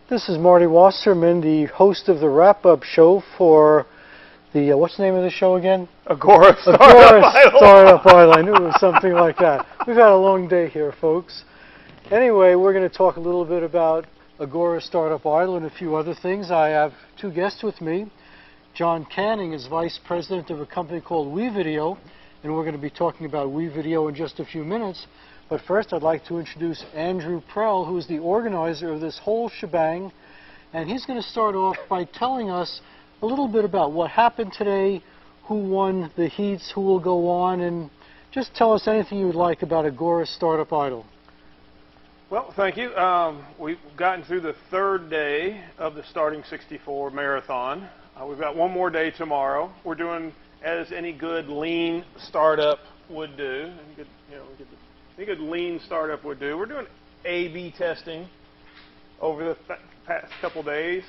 This is Marty Wasserman, the host of the Wrap-Up show for the, what's the name of the show again? AgoraStartupIdol. I knew it was something like that. We've had a long day here, folks. Anyway, we're going to talk a little bit about AgoraStartupIdol and a few other things. I have two guests with me. John Canning is Vice President of a company called WeVideo, and we're going to be talking about WeVideo in just a few minutes. But first, I'd like to introduce Andrew Prell, who is the organizer of this whole shebang. And he's going to start off by telling us a little bit about what happened today, who won the heats, who will go on, and just tell us anything you would like about AgoraStartupIdol. Well, thank you. We've gotten through the third day of the Starting 64 marathon. We've got one more day tomorrow. We're doing as any good lean startup would do. Any good lean startup would do. We're doing A/B testing over the past couple days.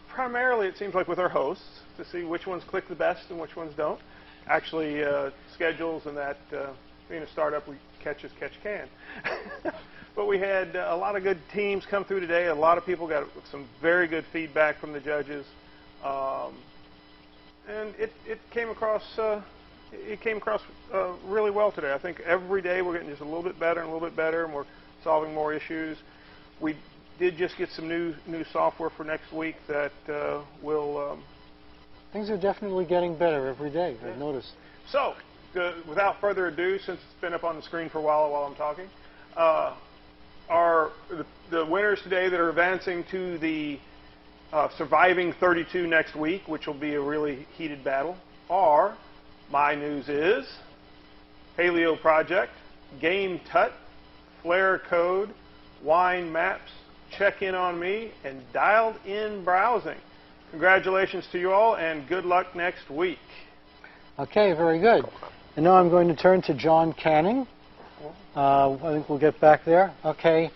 Primarily, it seems like with our hosts to see which ones click the best and which ones don't. Actually, schedules and that, being a startup, we catch as catch can. But we had a lot of good teams come through today. A lot of people got some very good feedback from the judges. And it came across really well today. I think every day we're getting just a little bit better and a little bit better, and we're solving more issues. We did just get some new software for next week that will... Things are definitely getting better every day, I've noticed. So, without further ado, since it's been up on the screen for a while I'm talking, the winners today that are advancing to the Surviving 32 next week, which will be a really heated battle, are My News Is, Paleo Project, Game Tut, Flare Code, Wine Maps, Check In On Me, and Dialed In Browsing. Congratulations to you all, and good luck next week. Okay, very good. And now I'm going to turn to John Canning. I think we'll get back there. Okay.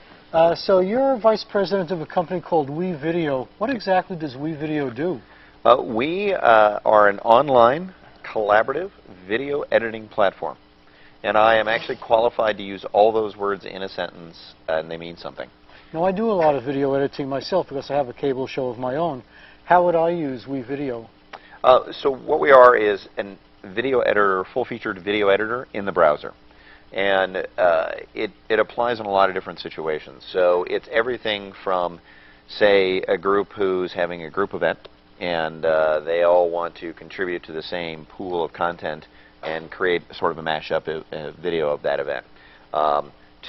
So you're Vice President of a company called WeVideo. What exactly does WeVideo do? We are an online collaborative video editing platform. And I am actually qualified to use all those words in a sentence, and they mean something. Now, I do a lot of video editing myself because I have a cable show of my own. How would I use WeVideo? So what we are is a video editor, full-featured video editor in the browser. And it applies in a lot of different situations. So it's everything from, say, a group who's having a group event, and they all want to contribute to the same pool of content and create sort of a mashup video of that event.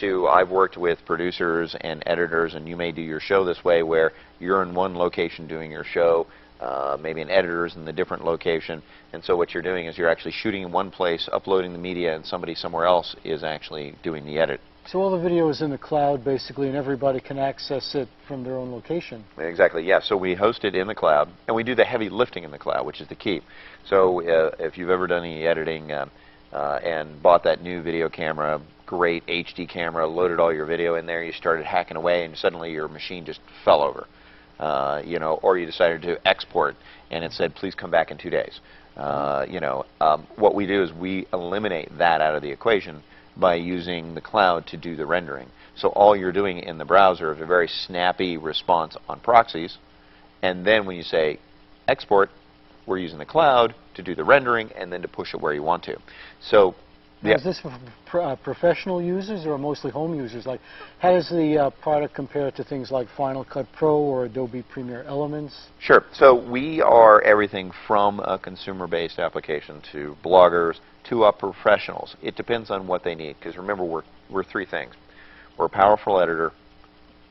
To I've worked with producers and editors, and you may do your show this way where you're in one location doing your show, maybe an editor's in the different location, and so what you're doing is you're actually shooting in one place, uploading the media, and somebody somewhere else is actually doing the edit. So all the video is in the cloud, basically, and everybody can access it from their own location. Exactly, yeah. So we host it in the cloud, and we do the heavy lifting in the cloud, which is the key. So if you've ever done any editing and bought that new video camera, great HD camera, loaded all your video in there, you started hacking away, and suddenly your machine just fell over. Or you decided to export, and it said, please come back in 2 days. What we do is we eliminate that out of the equation by using the cloud to do the rendering. So all you're doing in the browser is a very snappy response on proxies, and then when you say export, we're using the cloud to do the rendering and then to push it where you want to. So now, is this for professional users or mostly home users? Like, how does the product compare to things like Final Cut Pro or Adobe Premiere Elements? Sure. So we are everything from a consumer-based application to bloggers to professionals. It depends on what they need, because remember, we're three things. We're a powerful editor,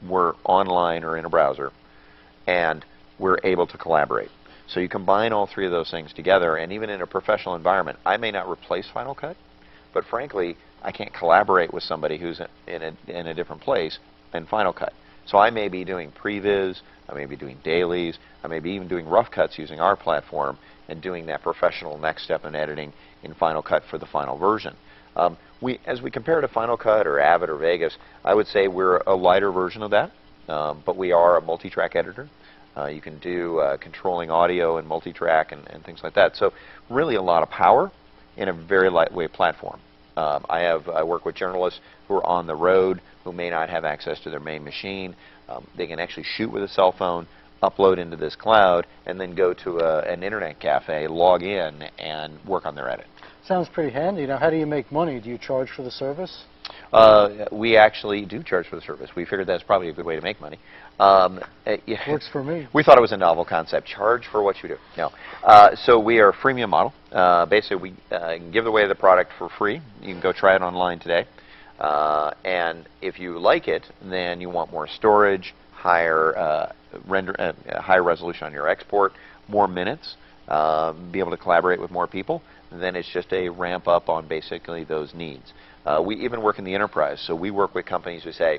we're online or in a browser, and we're able to collaborate. So you combine all three of those things together, and even in a professional environment, I may not replace Final Cut, but frankly, I can't collaborate with somebody who's in a different place in Final Cut. So I may be doing previs, I may be doing dailies, I may be even doing rough cuts using our platform and doing that professional next step in editing in Final Cut for the final version. As we compare to Final Cut or Avid or Vegas, I would say we're a lighter version of that, but we are a multi-track editor. You can do controlling audio and multi-track and things like that. So really a lot of power in a very lightweight platform. I work with journalists who are on the road who may not have access to their main machine. They can actually shoot with a cell phone, upload into this cloud, and then go to an internet cafe, log in, and work on their edit. Sounds pretty handy. Now, how do you make money? Do you charge for the service? We actually do charge for the service. We figured that's probably a good way to make money. Works for me. We thought it was a novel concept. Charge for what you do. No. So we are a freemium model. Basically, we can give away the product for free. You can go try it online today. And if you like it, then you want more storage, higher resolution on your export, more minutes, be able to collaborate with more people, then it's just a ramp up on basically those needs. We even work in the enterprise, so we work with companies who say,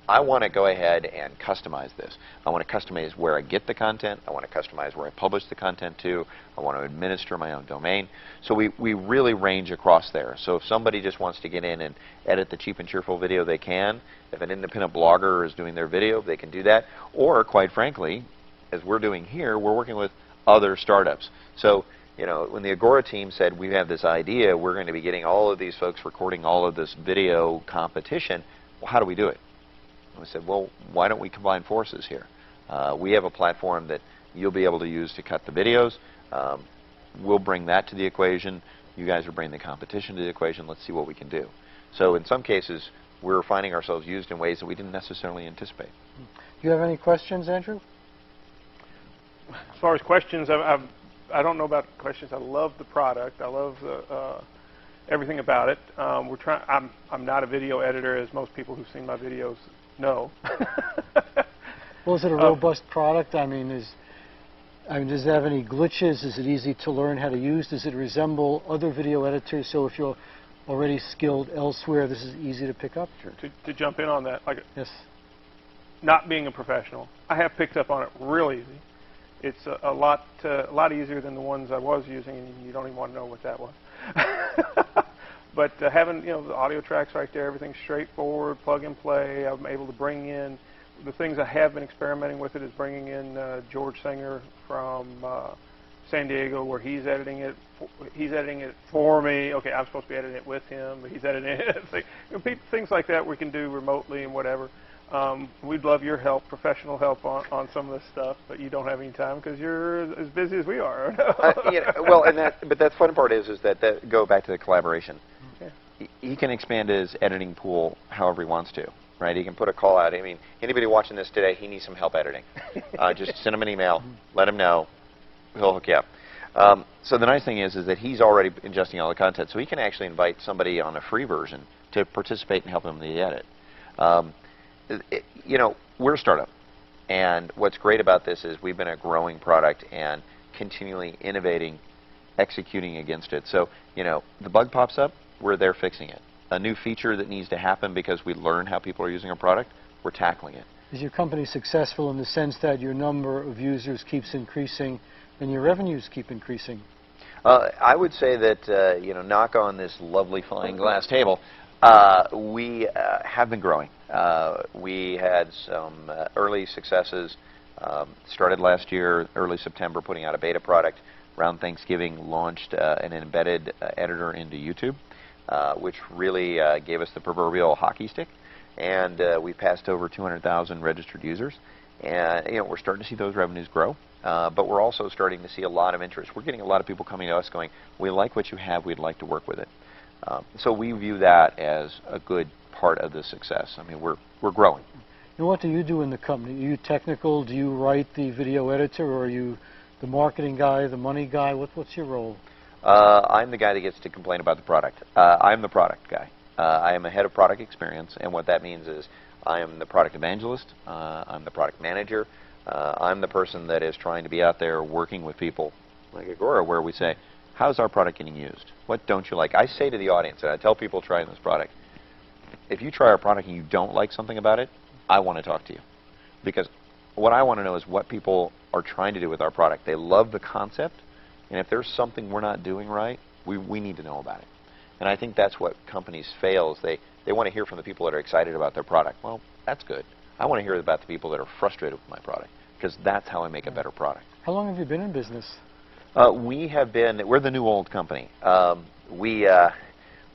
I want to go ahead and customize this. I want to customize where I get the content. I want to customize where I publish the content to. I want to administer my own domain. So we really range across there. So if somebody just wants to get in and edit the cheap and cheerful video, they can. If an independent blogger is doing their video, they can do that. Or, quite frankly, as we're doing here, we're working with other startups. So, you know, when the Agora team said we have this idea, we're going to be getting all of these folks recording all of this video competition, well, how do we do it? And we said, well, why don't we combine forces here? We have a platform that you'll be able to use to cut the videos. We'll bring that to the equation. You guys are bringing the competition to the equation. Let's see what we can do. So in some cases, we're finding ourselves used in ways that we didn't necessarily anticipate. Do you have any questions, Andrew? As far as questions, I don't know about questions. I love the product. I love everything about it. I'm not a video editor, as most people who've seen my videos know. Well, is it a robust product? I mean, does it have any glitches? Is it easy to learn how to use? Does it resemble other video editors? So if you're already skilled elsewhere, this is easy to pick up? To jump in on that, yes. Not being a professional, I have picked up on it real easy. It's a lot easier than the ones I was using, and you don't even want to know what that was. But having the audio tracks right there, everything's straightforward, plug and play. I'm able to bring in the things I have been experimenting with. It is bringing in George Singer from San Diego, where he's editing it. He's editing it for me. Okay, I'm supposed to be editing it with him, but he's editing it. Things like that we can do remotely and whatever. We'd love your help, professional help on some of this stuff, but you don't have any time because you're as busy as we are. Well, but that fun part is that go back to the collaboration. Yeah. He can expand his editing pool however he wants to, right? He can put a call out. I mean, anybody watching this today, he needs some help editing. Just send him an email, let him know, he'll hook you up. So the nice thing is that he's already ingesting all the content, so he can actually invite somebody on a free version to participate and help him in the edit. We're a startup, and what's great about this is we've been a growing product and continually innovating, executing against it. So, the bug pops up, we're there fixing it. A new feature that needs to happen because we learn how people are using our product, we're tackling it. Is your company successful in the sense that your number of users keeps increasing and your revenues keep increasing? I would say that, knock on this lovely flying glass table, we have been growing. We had some early successes. Started last year, early September, putting out a beta product. Around Thanksgiving, launched an embedded editor into YouTube, which really gave us the proverbial hockey stick. And we passed over 200,000 registered users. And we're starting to see those revenues grow. But we're also starting to see a lot of interest. We're getting a lot of people coming to us going, we like what you have, we'd like to work with it. So we view that as a good part of the success. I mean, we're growing. And what do you do in the company? Are you technical? Do you write the video editor, or are you the marketing guy, the money guy? What's your role? I'm the guy that gets to complain about the product. I'm the product guy. I am a head of product experience, and what that means is I am the product evangelist. I'm the product manager. I'm the person that is trying to be out there working with people like Agora, where we say, how's our product getting used? What don't you like? I say to the audience, and I tell people trying this product, if you try our product and you don't like something about it, I want to talk to you. Because what I want to know is what people are trying to do with our product. They love the concept, and if there's something we're not doing right, we need to know about it. And I think that's what companies fail, is they want to hear from the people that are excited about their product. Well, that's good. I want to hear about the people that are frustrated with my product, because that's how I make a better product. How long have you been in business? We're the new old company. We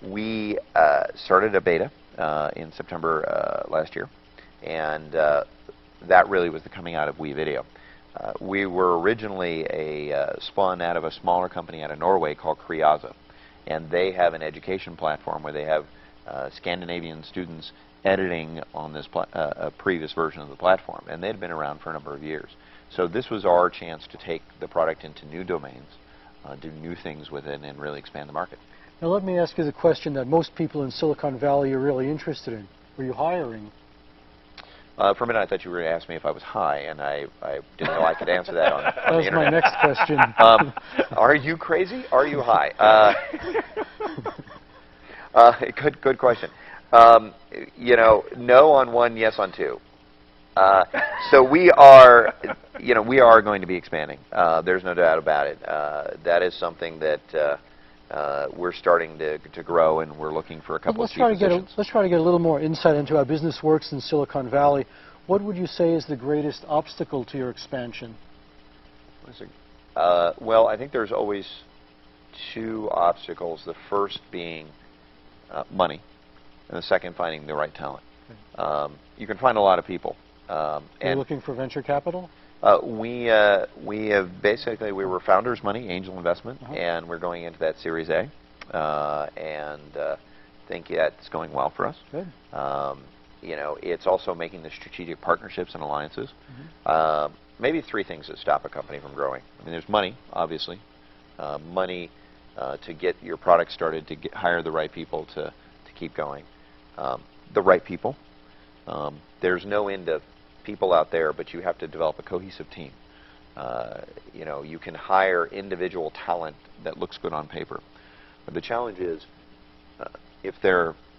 We started a beta in September last year, and that really was the coming out of WeVideo. We were originally spun out of a smaller company out of Norway called Kriaza, and they have an education platform where they have Scandinavian students editing on this a previous version of the platform, and they'd been around for a number of years. So this was our chance to take the product into new domains, do new things with it, and really expand the market. Now let me ask you the question that most people in Silicon Valley are really interested in. Were you hiring? For a minute, I thought you were going to ask me if I was high, and I didn't know I could answer that on That was the my internet. next question. Are you crazy? Are you high? Good question. You know, no on one, yes on two. So we are, you know, we are going to be expanding. There's no doubt about it. That is something that we're starting to grow, and we're looking for a couple of key positions. Let's try to get a little more insight into how business works in Silicon Valley. What would you say is the greatest obstacle to your expansion? Well, I think there's always two obstacles. The first being money, and the second finding the right talent. Okay. You can find a lot of people. Are you looking for venture capital? We have basically, we were founders' money, angel investment, and we're going into that Series A, and think that's going well for us. Good. You know, it's also making the strategic partnerships and alliances. Maybe three things that stop a company from growing. I mean, there's money, obviously, money to get your product started, to hire the right people to keep going, the right people. There's no end of people out there, but you have to develop a cohesive team. You know, you can hire individual talent that looks good on paper, but the challenge is if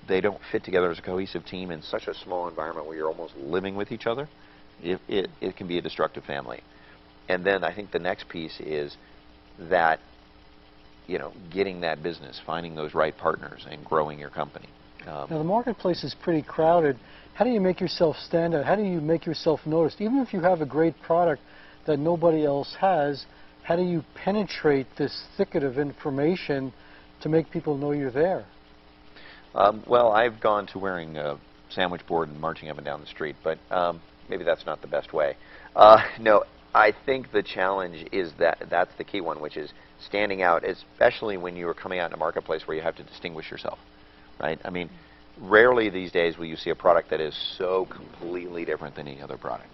they don't fit together as a cohesive team in such a small environment where you're almost living with each other, it can be a destructive family. And then I think the next piece is that, you know, getting that business, finding those right partners, and growing your company. Now the marketplace is pretty crowded. How do you make yourself stand out? How do you make yourself noticed? Even if you have a great product that nobody else has, how do you penetrate this thicket of information to make people know you're there? Well, I've gone to wearing a sandwich board and marching up and down the street, but maybe that's not the best way. No, I think the challenge is that's the key one, which is standing out, especially when you are coming out in a marketplace where you have to distinguish yourself, right? I mean, rarely these days will you see a product that is so completely different than any other product.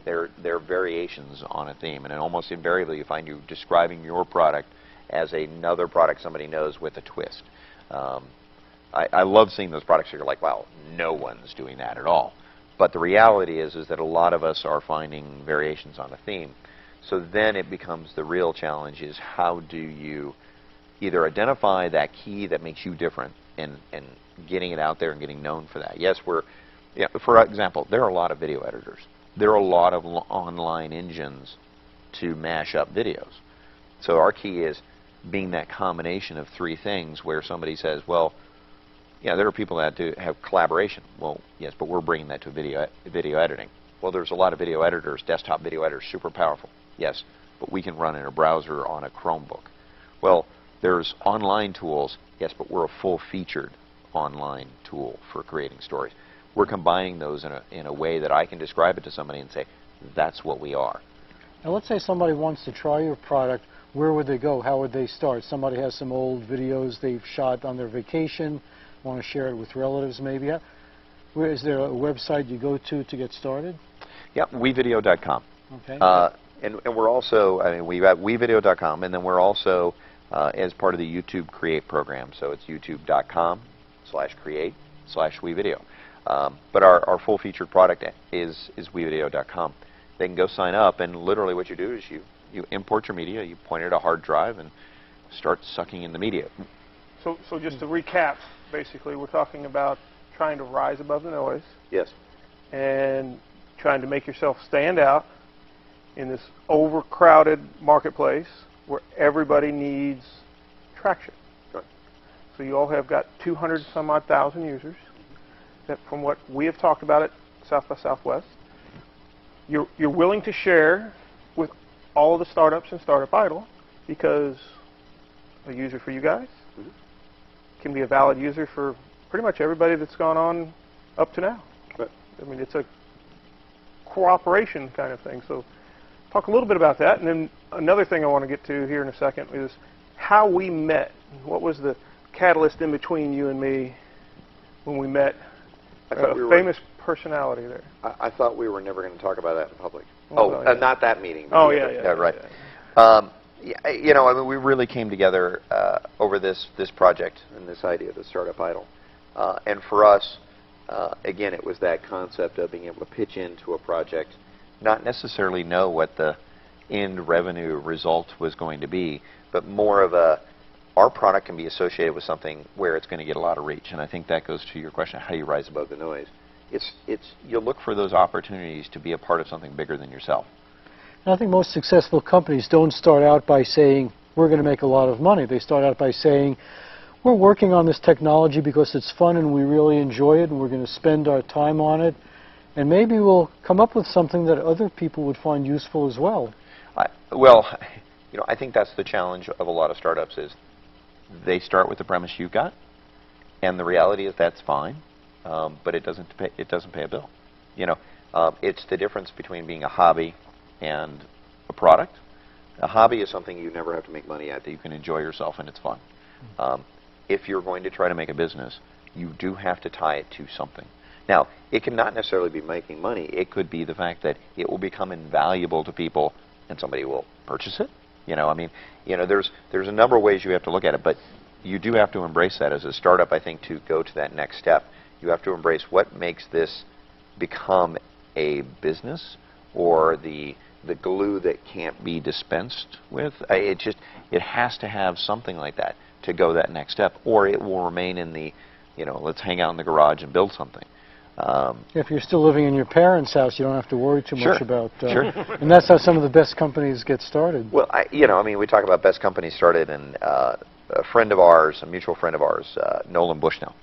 There are variations on a theme, and then almost invariably you find you describing your product as another product somebody knows with a twist. I love seeing those products where you're like, wow, no one's doing that at all. But the reality is that a lot of us are finding variations on a theme. So then it becomes the real challenge is how do you either identify that key that makes you different and getting it out there and getting known for that. Yes, for example, there are a lot of video editors. There are a lot of online engines to mash up videos. So our key is being that combination of three things where somebody says, well, yeah, there are people that do have collaboration. Well, yes, but we're bringing that to video editing. Well, there's a lot of video editors, desktop video editors, super powerful. Yes, but we can run in a browser on a Chromebook. Well, there's online tools. Yes, but we're a full-featured online tool for creating stories. We're combining those in a way that I can describe it to somebody and say, that's what we are. Now, let's say somebody wants to try your product. Where would they go? How would they start? Somebody has some old videos they've shot on their vacation, want to share it with relatives maybe. Is there a website you go to get started? Yeah, WeVideo.com. Okay. And we're also, I mean, we have WeVideo.com, and then we're also as part of the YouTube Create program. So it's youtube.com/create/WeVideo. But our full-featured product is WeVideo.com. They can go sign up, and literally what you do is you import your media, you point it at a hard drive, and start sucking in the media. So just to recap, basically, we're talking about trying to rise above the noise. Yes. And trying to make yourself stand out in this overcrowded marketplace where everybody needs traction. Right. So you all have got 200-some-odd thousand users. That, from what we have talked about at South by Southwest, you're willing to share with all of the startups in StartupIdol because a user for you guys can be a valid user for pretty much everybody that's gone on up to now. Right. I mean, it's a cooperation kind of thing. So talk a little bit about that. And then another thing I want to get to here in a second is how we met. What was the catalyst in between you and me when we met? A famous personality there. I thought we were never going to talk about that in public. Well, yeah. Not that meeting. Oh, yeah, right. Yeah. You know, I mean, we really came together over this project and this idea, the Startup Idol. And for us, again, it was that concept of being able to pitch into a project, not necessarily know what the end revenue result was going to be, but more of our product can be associated with something where it's going to get a lot of reach. And I think that goes to your question, how do you rise above the noise? You look for those opportunities to be a part of something bigger than yourself. And I think most successful companies don't start out by saying, we're going to make a lot of money. They start out by saying, we're working on this technology because it's fun and we really enjoy it and we're going to spend our time on it. And maybe we'll come up with something that other people would find useful as well. Well, you know, I think that's the challenge of a lot of startups is they start with the premise you got, and the reality is that's fine, but it doesn't pay a bill. You know, it's the difference between being a hobby and a product. A hobby is something you never have to make money at, that you can enjoy yourself and it's fun. If you're going to try to make a business, you do have to tie it to something. Now, it can not necessarily be making money. It could be the fact that it will become invaluable to people and somebody will purchase it. You know, I mean, you know, there's a number of ways you have to look at it, but you do have to embrace that as a startup, I think, to go to that next step. You have to embrace what makes this become a business or the glue that can't be dispensed with. It has to have something like that to go that next step, or it will remain in the, you know, let's hang out in the garage and build something. If you're still living in your parents' house, you don't have to worry too much about. Sure. And that's how some of the best companies get started. Well, you know, I mean, we talk about best companies started, and a friend of ours, a mutual friend of ours, Nolan Bushnell.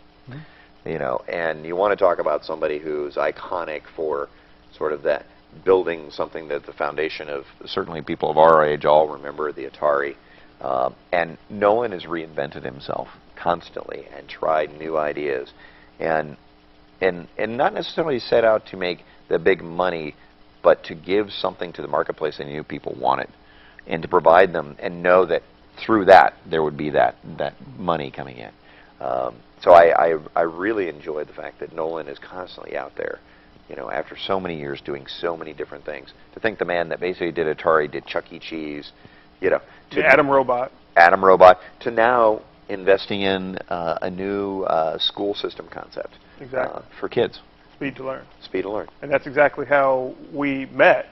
You know, and you want to talk about somebody who's iconic for sort of that building something that the foundation of certainly people of our age all remember, the Atari. And Nolan has reinvented himself constantly and tried new ideas, and not necessarily set out to make the big money, but to give something to the marketplace they knew people wanted, and to provide them and know that through that there would be that money coming in. So I really enjoy the fact that Nolan is constantly out there, you know, after so many years doing so many different things. To think the man that basically did Atari, did Chuck E. Cheese, you know, to Adam Robot, to now investing in a new school system concept. Exactly. For kids. Speed to learn. Speed to learn. And that's exactly how we met,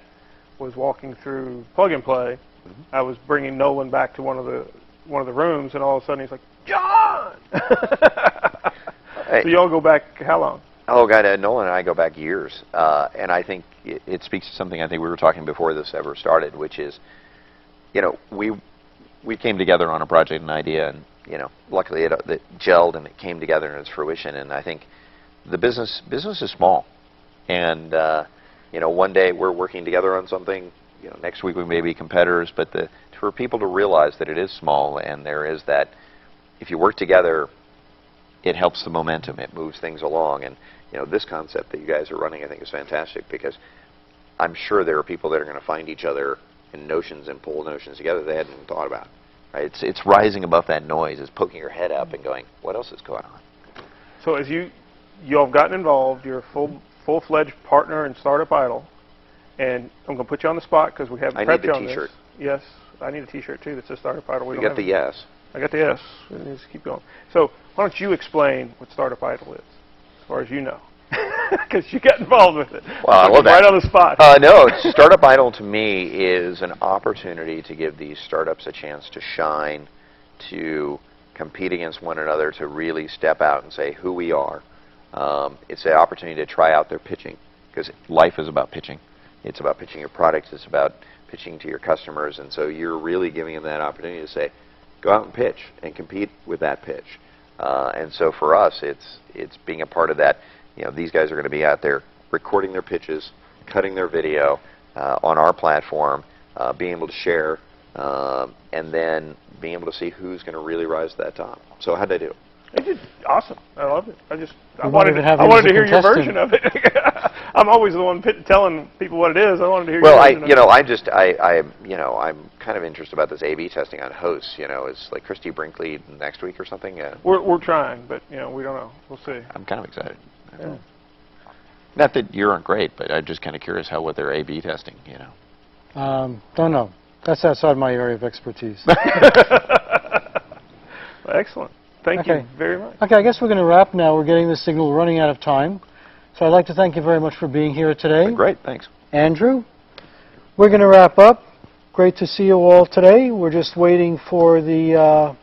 was walking through Plug and Play. I was bringing Nolan back to one of the rooms, and all of a sudden he's like, John! So you all go back how long? Oh, God, Nolan and I go back years. And I think it speaks to something I think we were talking before this ever started, which is, you know, we came together on a project, an idea, and, you know, luckily it gelled and it came together in its fruition. And I think the business is small, and you know, one day we're working together on something. You know, next week we may be competitors, but for people to realize that it is small, and there is that, if you work together, it helps the momentum. It moves things along, and you know, this concept that you guys are running, I think, is fantastic, because I'm sure there are people that are going to find each other in notions and pull notions together they hadn't even thought about. Right? It's rising above that noise. It's poking your head up and going, what else is going on? So as you all have gotten involved, you're a full-fledged partner in Startup Idol, and I'm going to put you on the spot because we haven't prepped you on this. I need the T-shirt. Yes, I need a T-shirt too that says Startup Idol. You got the yes. I got the yes. Let's keep going. So why don't you explain what Startup Idol is, as far as you know? Because you got involved with it. Well, I love that. Right on the spot. No, Startup Idol to me is an opportunity to give these startups a chance to shine, to compete against one another, to really step out and say who we are. It's an opportunity to try out their pitching, because life is about pitching. It's about pitching your products. It's about pitching to your customers. And so you're really giving them that opportunity to say, go out and pitch and compete with that pitch. And so for us, it's being a part of that. You know, these guys are going to be out there recording their pitches, cutting their video on our platform, being able to share, and then being able to see who's going to really rise to that top. So how'd they do? They did awesome. I loved it. I might wanted even have I you wanted as to a hear your contestant. version of it. I'm always the one telling people what it is. I wanted to hear Well, your I, version of you it. know, I just, you know, I'm kind of interested about this A/B testing on hosts. You know, is like Christy Brinkley next week or something? Yeah. We're trying, but you know, we don't know. We'll see. I'm kind of excited. Yeah. Not that you aren't great, but I'm just kind of curious how what they're A/B testing. You know. Don't know. That's outside my area of expertise. Excellent. Thank you very much. Okay, I guess we're going to wrap now. We're getting the signal, running out of time. So I'd like to thank you very much for being here today. Great, thanks. Andrew, we're going to wrap up. Great to see you all today. We're just waiting for the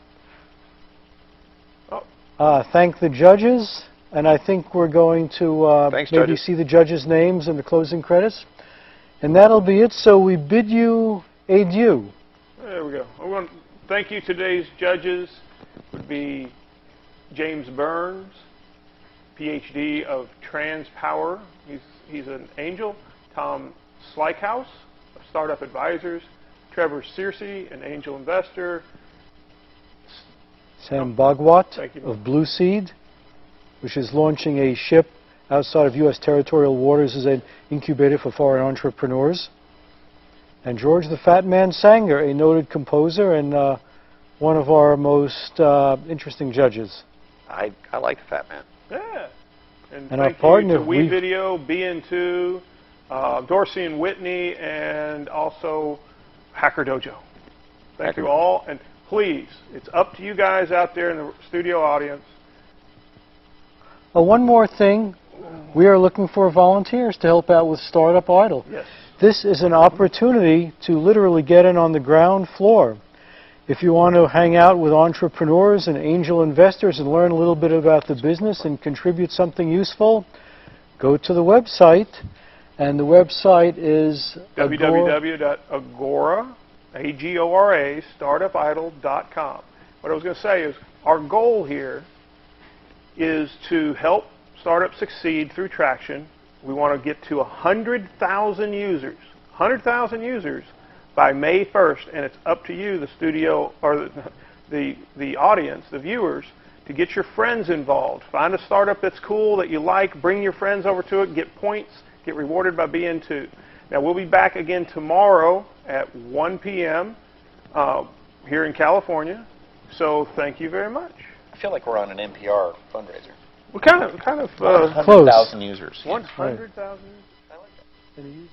thank the judges, and I think we're going to Thanks, maybe judges. see the judges' names in the closing credits. And that'll be it. So we bid you adieu. There we go. I want to thank you. Today's judges would be James Burns, PhD of Trans Power. He's an angel. Tom Slykehouse of Startup Advisors. Trevor Searcy, an angel investor. Sam Bhagwat Thank you. of Blue Seed, which is launching a ship outside of U.S. territorial waters as an incubator for foreign entrepreneurs. And George the Fat Man Sanger, a noted composer and one of our most interesting judges. I like the Fat Man. Yeah. And And our thank partner, you to WeVideo, BeInToo, Dorsey and Whitney, and also Hacker Dojo. Thank you all. And please, it's up to you guys out there in the studio audience. One more thing. We are looking for volunteers to help out with Startup Idol. Yes. This is an opportunity to literally get in on the ground floor. If you want to hang out with entrepreneurs and angel investors and learn a little bit about the business and contribute something useful, go to the website. And the website is www.agora, A-G-O-R-A, startupidol.com. What I was going to say is our goal here is to help startups succeed through traction. We want to get to 100,000 users. 100,000 users by May 1st, and it's up to you, the studio, or the audience, the viewers, to get your friends involved. Find a startup that's cool, that you like, bring your friends over to it, get points, get rewarded by BeInToo. Now, we'll be back again tomorrow at 1 p.m. Here in California, so thank you very much. I feel like we're on an NPR fundraiser. We're kind of Close. 100,000 users. 100,000. Right.